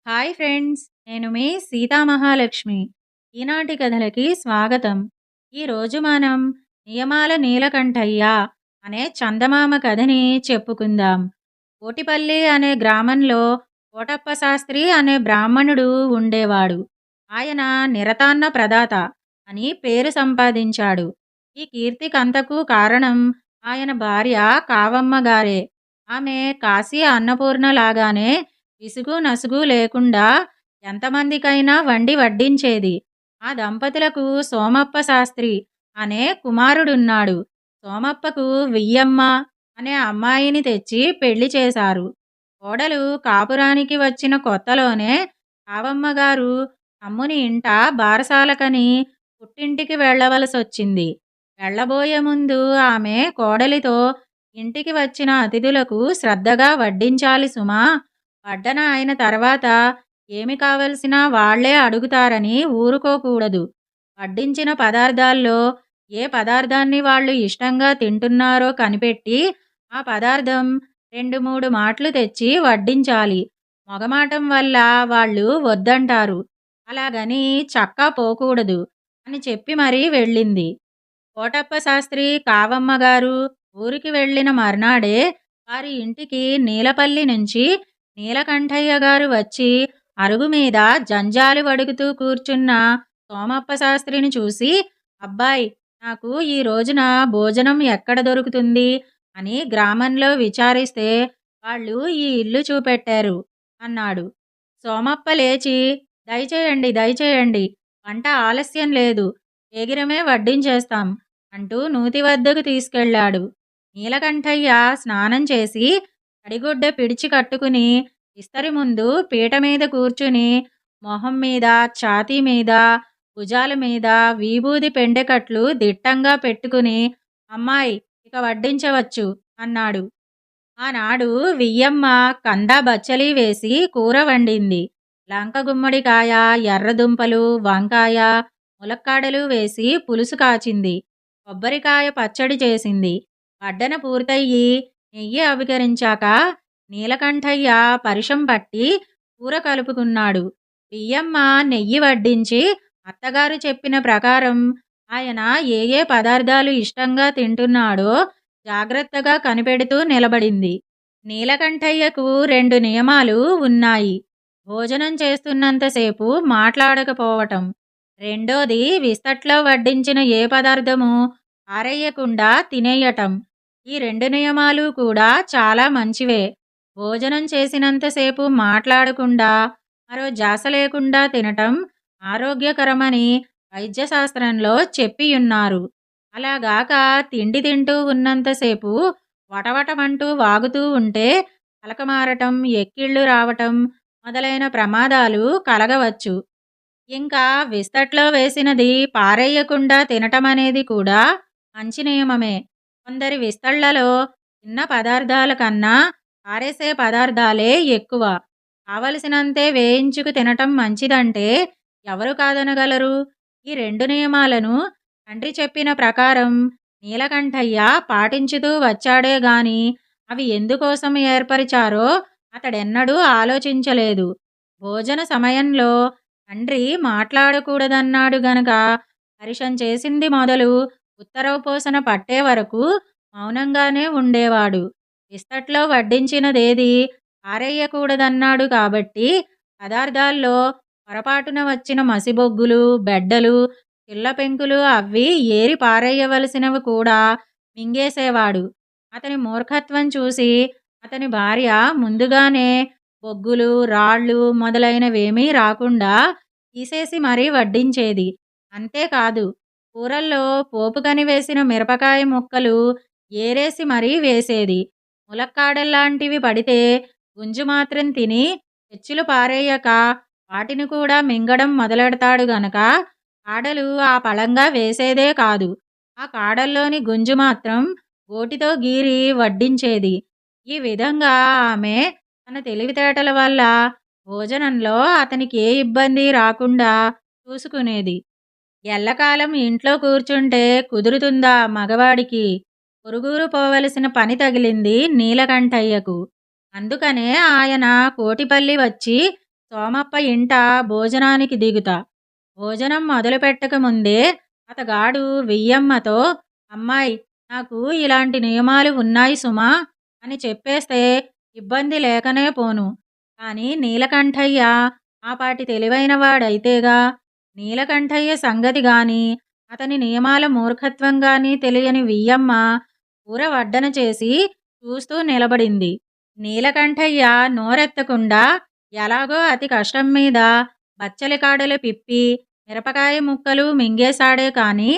Hi friends, నేను మీ సీతామహాలక్ష్మి. ఈనాటి కథలకి స్వాగతం. ఈరోజు మనం నియమాల నీలకంఠయ్య అనే చందమామ కథని చెప్పుకుందాం. కోటిపల్లి అనే గ్రామంలో కోటప్ప శాస్త్రి అనే బ్రాహ్మణుడు ఉండేవాడు. ఆయన నిరతాన్న ప్రదాత అని పేరు సంపాదించాడు. ఈ కీర్తికంతకు కారణం ఆయన భార్య కావమ్మ గారే. ఆమె కాశీ అన్నపూర్ణ లాగానే విసుగు నసుగు లేకుండా ఎంతమందికైనా వండి వడ్డించేది. ఆ దంపతులకు సోమప్ప శాస్త్రి అనే కుమారుడున్నాడు. సోమప్పకు వియ్యమ్మ అనే అమ్మాయిని తెచ్చి పెళ్లి చేశారు. కోడలు కాపురానికి వచ్చిన కొత్తలోనే కావమ్మగారు తమ్ముని ఇంట బారసాలకని పుట్టింటికి వెళ్ళవలసొచ్చింది. వెళ్ళబోయే ముందు ఆమె కోడలితో, ఇంటికి వచ్చిన అతిథులకు శ్రద్ధగా వడ్డించాలి సుమా, వడ్డన అయిన తర్వాత ఏమి కావలసినా వాళ్లే అడుగుతారని ఊరుకోకూడదు. వడ్డించిన పదార్థాల్లో ఏ పదార్థాన్ని వాళ్ళు ఇష్టంగా తింటున్నారో కనిపెట్టి ఆ పదార్థం 2-3 మాటలు తెచ్చి వడ్డించాలి. మొగమాటం వల్ల వాళ్ళు వద్దంటారు. అలాగని చక్కా పోకూడదు అని చెప్పి మరీ వెళ్ళింది. కోటప్ప శాస్త్రి కావమ్మగారు ఊరికి వెళ్ళిన మర్నాడే వారి ఇంటికి నీలపల్లి నుంచి నీలకంఠయ్య గారు వచ్చి అరుగు మీద జంజాలు వడుగుతూ కూర్చున్న సోమప్ప శాస్త్రిని చూసి, అబ్బాయ్, నాకు ఈ రోజున భోజనం ఎక్కడ దొరుకుతుంది అని గ్రామంలో విచారిస్తే వాళ్ళు ఈ ఇల్లు చూపెట్టారు అన్నాడు. సోమప్ప లేచి, దయచేయండి దయచేయండి, వంట ఆలస్యం లేదు, శీఘ్రమే వడ్డించేస్తాం అంటూ నూతి వద్దకు తీసుకెళ్లాడు. నీలకంఠయ్య స్నానం చేసి తడిగుడ్డ పిడిచి కట్టుకుని ఇస్తరి ముందు పీట మీద కూర్చుని మొహం మీద, ఛాతీ మీద, భుజాల మీద విభూది పెండెకట్లు దిట్టంగా పెట్టుకుని, అమ్మాయి, ఇక వడ్డించవచ్చు అన్నాడు. ఆనాడు వియ్యమ్మ కందా బచ్చలి వేసి కూర వండింది. లంక గుమ్మడికాయ, ఎర్రదుంపలు, వంకాయ, ములక్కాడలు వేసి పులుసు కాచింది. కొబ్బరికాయ పచ్చడి చేసింది. వడ్డన పూర్తయ్యి నెయ్యి అభికరించాక నీలకంఠయ్య పరిషం పట్టి కూర కలుపుకున్నాడు. బియ్యమ్మ నెయ్యి వడ్డించి అత్తగారు చెప్పిన ప్రకారం ఆయన ఏ ఏ పదార్థాలు ఇష్టంగా తింటున్నాడో జాగ్రత్తగా కనిపెడుతూ నిలబడింది. నీలకంఠయ్యకు 2 నియమాలు ఉన్నాయి. భోజనం చేస్తున్నంతసేపు మాట్లాడకపోవటం. రెండోది, విస్తట్లో వడ్డించిన ఏ పదార్థము పారేయకుండా తినేయటం. ఈ 2 నియమాలు కూడా చాలా మంచివే. భోజనం చేసినంతసేపు మాట్లాడకుండా, మరో ధ్యాస లేకుండా తినటం ఆరోగ్యకరమని వైద్యశాస్త్రంలో చెప్పియున్నారు. అలాగాక తిండి తింటూ ఉన్నంతసేపు వటవటమంటూ వాగుతూ ఉంటే పలకమారటం, ఎక్కిళ్ళు రావటం మొదలైన ప్రమాదాలు కలగవచ్చు. ఇంకా విస్తట్లో వేసినది పారేయకుండా తినటమనేది కూడా మంచి నియమమే. కొందరి విస్తళ్లలో తిన్న పదార్థాల కన్నా పారేసే పదార్థాలే ఎక్కువ. కావలసినంతే వేయించుకు తినటం మంచిదంటే ఎవరు కాదనగలరు? ఈ 2 నియమాలను తండ్రి చెప్పిన ప్రకారం నీలకంఠయ్య పాటించుతూ వచ్చాడే గాని అవి ఎందుకోసం ఏర్పరిచారో అతడెన్నడూ ఆలోచించలేదు. భోజన సమయంలో తండ్రి మాట్లాడకూడదన్నాడు గనక పరిషం చేసింది మొదలు ఉత్తరపోసన పట్టే వరకు మౌనంగానే ఉండేవాడు. విస్తట్లో వడ్డించినదేది పారేయకూడదన్నాడు కాబట్టి పదార్థాల్లో పొరపాటున వచ్చిన మసిబొగ్గులు, బెడ్డలు, చిల్లపెంకులు అవి ఏరి పారేయవలసినవి కూడా మింగేసేవాడు. అతని మూర్ఖత్వం చూసి అతని భార్య ముందుగానే బొగ్గులు, రాళ్ళు మొదలైనవేమీ రాకుండా తీసేసి మరీ వడ్డించేది. అంతేకాదు, కూరల్లో పోపుకని వేసిన మిరపకాయ ముక్కలు ఏరేసి మరీ వేసేది. ములక్కాడల్లాంటివి పడితే గుంజు మాత్రం తిని పెచ్చులు పారేయక వాటిని కూడా మింగడం మొదలెడతాడు గనక కాడలు ఆ పళంగా వేసేదే కాదు. ఆ కాడల్లోని గుంజు మాత్రం గోటితో గీరి వడ్డించేది. ఈ విధంగా ఆమె తన తెలివితేటల వల్ల భోజనంలో అతనికి ఏ ఇబ్బంది రాకుండా చూసుకునేది. ఎల్లకాలం ఇంట్లో కూర్చుంటే కుదురుతుందా మగవాడికి? పొరుగురు పోవలసిన పని తగిలింది నీలకంఠయ్యకు. అందుకనే ఆయన కోటిపల్లి వచ్చి సోమప్ప ఇంట భోజనానికి దిగుతా. భోజనం మొదలుపెట్టక ముందే అతగాడు వియ్యమ్మతో, అమ్మాయ్, నాకు ఇలాంటి నియమాలు ఉన్నాయి సుమా అని చెప్పేస్తే ఇబ్బంది లేకనే పోను. కాని నీలకంఠయ్య ఆపాటి తెలివైనవాడైతేగా. నీలకంఠయ్య సంగతి గాని అతని నియమాల మూర్ఖత్వం గాని తెలియని వియ్యమ్మ కూర వడ్డన చేసి చూస్తూ నిలబడింది. నీలకంఠయ్య నోరెత్తకుండా ఎలాగో అతి కష్టం మీద బచ్చలి కాడలు పిప్పి మిరపకాయ ముక్కలు మింగేశాడే కాని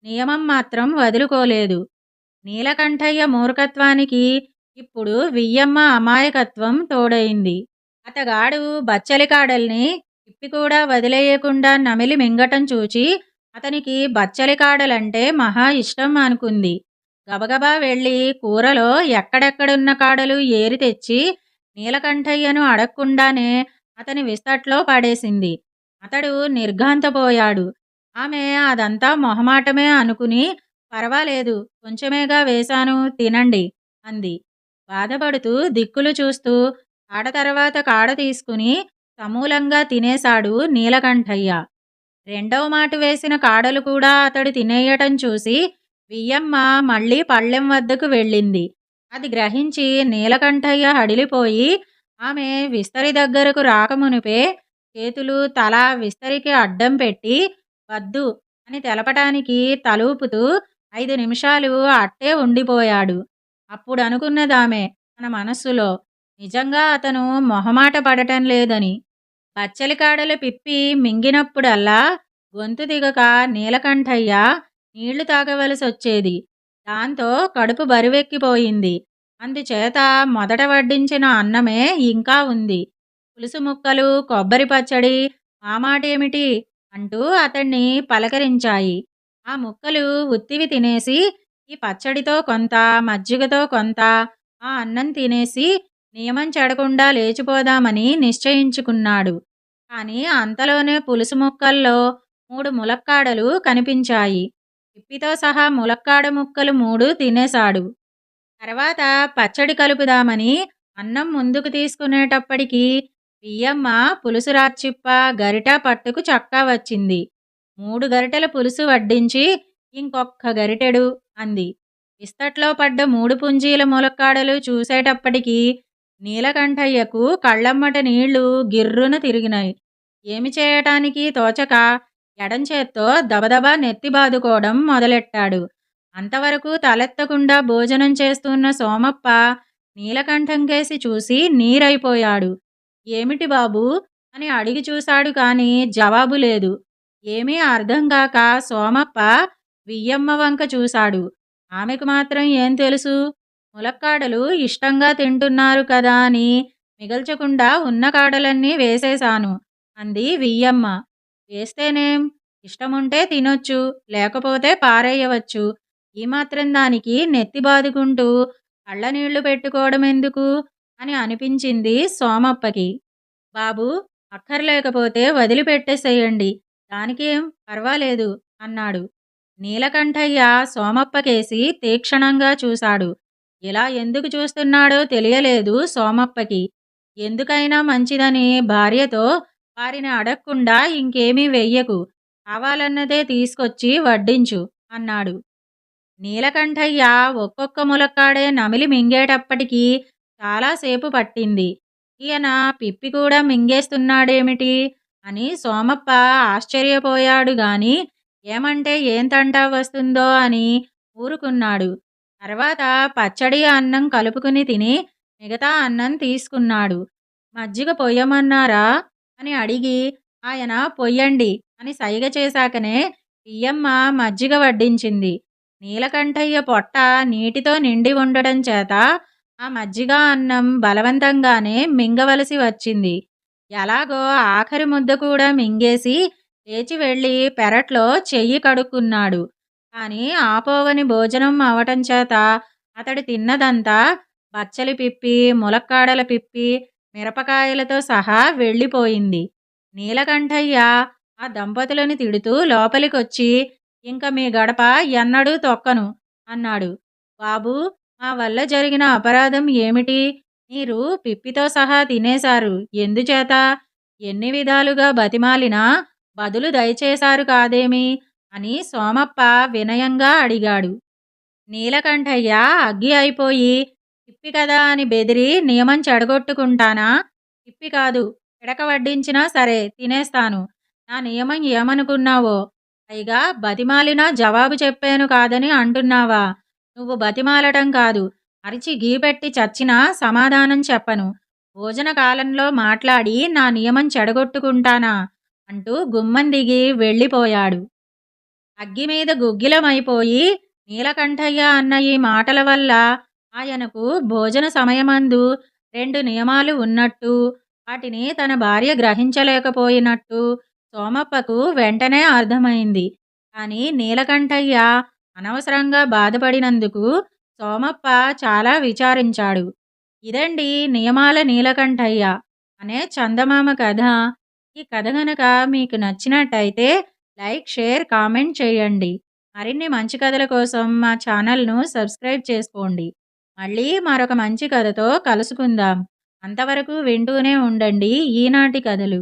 నియమం మాత్రం వదులుకోలేదు. నీలకంఠయ్య మూర్ఖత్వానికి ఇప్పుడు వియ్యమ్మ అమాయకత్వం తోడైంది. అతగాడు బచ్చలి కాడల్ని పిప్పి కూడా వదిలేయకుండా నమిలి మింగటం చూచి అతనికి బచ్చలి కాడలంటే మహా ఇష్టం అనుకుంది. గబగబా వెళ్ళి కూరలో ఎక్కడెక్కడున్న కాడలు ఏరి తెచ్చి నీలకంఠయ్యను అడగకుండానే అతని విస్తట్లో పడేసింది. అతడు నిర్ఘాంతపోయాడు. ఆమె అదంతా మొహమాటమే అనుకుని, పర్వాలేదు, కొంచెమేగా వేశాను, తినండి అంది. బాధపడుతూ దిక్కులు చూస్తూ కాడ తర్వాత కాడ తీసుకుని సమూలంగా తినేశాడు నీలకంఠయ్య. రెండవ మాట వేసిన కాడలు కూడా అతడు తినేయటం చూసి వియ్యమ్మ మళ్ళీ పళ్ళెం వద్దకు వెళ్ళింది. అది గ్రహించి నీలకంఠయ్య హడిలిపోయి ఆమె విస్తరి దగ్గరకు రాకమునుపే చేతులు తల విస్తరికి అడ్డం పెట్టి వద్దు అని తెలపటానికి తలూపుతూ 5 నిమిషాలు అట్టే ఉండిపోయాడు. అప్పుడు అనుకున్నదామె తన మనస్సులో, నిజంగా అతను మొహమాట పడటం లేదని. పచ్చలి కాడలు పిప్పి మింగినప్పుడల్లా గొంతు దిగక నీలకంఠయ్య నీళ్లు తాగవలసొచ్చేది. దాంతో కడుపు బరువెక్కిపోయింది. అందుచేత మొదట వడ్డించిన అన్నమే ఇంకా ఉంది. పులుసు ముక్కలు, కొబ్బరి పచ్చడి ఆ మాటేమిటి అంటూ అతన్ని పలకరించాయి. ఆ ముక్కలు ఉత్తివి తినేసి ఈ పచ్చడితో కొంత, మజ్జిగతో కొంత, ఆ అన్నం తినేసి నియమం చెడకుండా లేచిపోదామని నిశ్చయించుకున్నాడు. కాని అంతలోనే పులుసు ముక్కల్లో 3 ములక్కాడలు కనిపించాయి. పిప్పితో సహా ములక్కాడ ముక్కలు 3 తినేశాడు. తర్వాత పచ్చడి కలుపుదామని అన్నం ముందుకు తీసుకునేటప్పటికి బియ్యమ్మ పులుసు రాచిప్ప గరిట పట్టుకు చక్కా వచ్చింది. 3 గరిటెల పులుసు వడ్డించి ఇంకొక్క గరిటెడు అంది. విస్తట్లో పడ్డ 3 పుంజీల ములక్కాడలు చూసేటప్పటికి నీలకంఠయ్యకు కళ్ళమ్మట నీళ్లు గిర్రున తిరిగినాయి. ఏమి చేయటానికి తోచక ఎడంచేత్తో దబదబా నెత్తి బాదుకోవడం మొదలెట్టాడు. అంతవరకు తలెత్తకుండా భోజనం చేస్తున్న సోమప్ప నీలకంఠం కేసి చూసి నీరైపోయాడు. ఏమిటి బాబూ అని అడిగి చూశాడు కాని జవాబు లేదు. ఏమీ అర్థంగాక సోమప్ప వియ్యమ్మ వంక చూశాడు. ఆమెకు మాత్రం ఏం తెలుసు? ములక్కాడలు ఇష్టంగా తింటున్నారు కదా అని మిగల్చకుండా ఉన్న కాడలన్నీ వేసేశాను అంది వియ్యమ్మ. వేస్తేనేం, ఇష్టముంటే తినొచ్చు, లేకపోతే పారేయవచ్చు. ఈ మాత్రం దానికి నెత్తి బాదుకుంటూ కళ్ళనీళ్లు పెట్టుకోవడం ఎందుకు అని అనిపించింది సోమప్పకి. బాబూ, అక్కర్లేకపోతే వదిలిపెట్టేసేయండి, దానికేం పర్వాలేదు అన్నాడు. నీలకంఠయ్య సోమప్పకేసి తీక్షణంగా చూశాడు. ఇలా ఎందుకు చూస్తున్నాడో తెలియలేదు సోమప్పకి. ఎందుకైనా మంచిదని భార్యతో వారిని అడగకుండా ఇంకేమీ వెయ్యకు, కావాలన్నదే తీసుకొచ్చి వడ్డించు అన్నాడు. నీలకంఠయ్య ఒక్కొక్క ములక్కాడే నమిలి మింగేటప్పటికీ చాలాసేపు పట్టింది. ఈయన పిప్పి కూడా మింగేస్తున్నాడేమిటి అని సోమప్ప ఆశ్చర్యపోయాడు గాని ఏమంటే ఏం తంటా వస్తుందో అని ఊరుకున్నాడు. తర్వాత పచ్చడి అన్నం కలుపుకుని తిని మిగతా అన్నం తీసుకున్నాడు. మజ్జిగ పొయ్యమన్నారా అని అడిగి ఆయన పొయ్యండి అని సైగ చేశాకనే బియ్యమ్మ మజ్జిగ వడ్డించింది. నీలకంఠయ్య పొట్ట నీటితో నిండి ఉండడం చేత ఆ మజ్జిగ అన్నం బలవంతంగానే మింగవలసి వచ్చింది. ఎలాగో ఆఖరి ముద్ద కూడా మింగేసి లేచి వెళ్ళి పెరట్లో చెయ్యి కడుక్కున్నాడు. కాని ఆపోవని భోజనం అవటం చేత అతడు తిన్నదంతా బచ్చలి పిప్పి, ములక్కాడల పిప్పి, మిరపకాయలతో సహా వెళ్ళిపోయింది. నీలకంఠయ్య ఆ దంపతులను తిడుతూ లోపలికొచ్చి, ఇంక మీ గడప ఎన్నడూ తొక్కను అన్నాడు. బాబూ, మా వల్ల జరిగిన అపరాధం ఏమిటి? మీరు పిప్పితో సహా తినేశారు, ఎందుచేత ఎన్ని విధాలుగా బతిమాలినా బదులు దయచేశారు కాదేమి అని సోమప్ప వినయంగా అడిగాడు. నీలకంఠయ్య అగ్గి అయిపోయి, "తిప్పి కదా అని బెదిరి నియమం చెడగొట్టుకుంటానా? తిప్పి కాదు, పిడక వడ్డించినా సరే తినేస్తాను. నా నియమం ఏమనుకున్నావో? పైగా బతిమాలినా జవాబు చెప్పాను కాదని అంటున్నావా? నువ్వు బతిమాలటం కాదు, అరిచి గీపెట్టి చచ్చినా సమాధానం చెప్పను. భోజన కాలంలో మాట్లాడి నా నియమం చెడగొట్టుకుంటానా?" అంటూ గుమ్మం దిగి వెళ్ళిపోయాడు. అగ్గిమీద గుగ్గిలమైపోయి నీలకంఠయ్య అన్న ఈ మాటల వల్ల ఆయనకు భోజన సమయమందు 2 నియమాలు ఉన్నట్టు, వాటిని తన భార్య గ్రహించలేకపోయినట్టు సోమప్పకు వెంటనే అర్థమైంది. కానీ నీలకంఠయ్య అనవసరంగా బాధపడినందుకు సోమప్ప చాలా విచారించాడు. ఇదండి నియమాల నీలకంఠయ్య అనే చందమామ కథ. ఈ కథ గనక మీకు నచ్చినట్టయితే లైక్, షేర్, కామెంట్ చేయండి. మరిన్ని మంచి కథల కోసం మా ఛానల్‌ను సబ్స్క్రైబ్ చేసుకోండి. మళ్ళీ మరొక మంచి కథతో కలుసుకుందాం. అంతవరకు వింటూనే ఉండండి ఈనాటి కథలు.